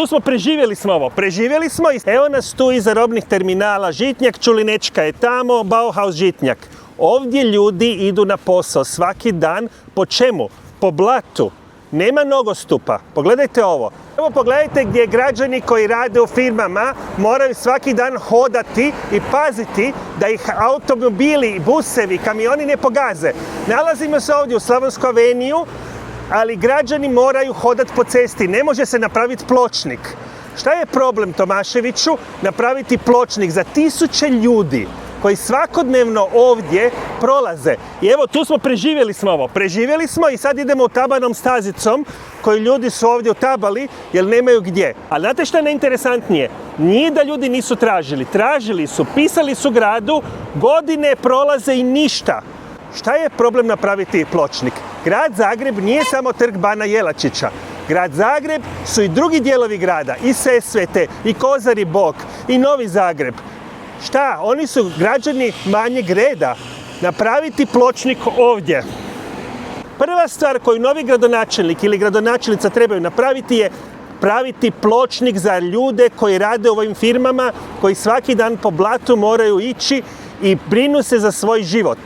tu smo, preživjeli smo ovo. Preživjeli smo i evo nas tu iza robnih terminala. Žitnjak, Čulinečka je tamo, Bauhaus Žitnjak. Ovdje ljudi idu na posao svaki dan. Po čemu? Po blatu. Nema nogostupa. Pogledajte ovo. Evo pogledajte gdje građani koji rade u firmama moraju svaki dan hodati i paziti da ih automobili, busevi, kamioni ne pogaze. Nalazimo se ovdje u Slavonskoj aveniju, ali građani moraju hodati po cesti. Ne može se napraviti pločnik. Šta je problem, Tomaševiću? Napraviti pločnik za tisuće ljudi koji svakodnevno ovdje prolaze. I evo, tu smo, preživjeli smo ovo. Preživjeli smo i sad idemo tabanom stazicom koju ljudi su ovdje utabali jer nemaju gdje. Ali znate što je najinteresantnije? Nije da ljudi nisu tražili. Tražili su, pisali su gradu, godine prolaze i ništa. Šta je problem napraviti pločnik? Grad Zagreb nije samo trg Bana Jelačića. Grad Zagreb su i drugi dijelovi grada, i Sesvete, i Kozari Bok, i Novi Zagreb. Šta? Oni su građani manjeg reda. Napraviti pločnik ovdje. Prva stvar koju novi gradonačelnik ili gradonačelnica trebaju napraviti je praviti pločnik za ljude koji rade u ovim firmama, koji svaki dan po blatu moraju ići i brinu se za svoj život.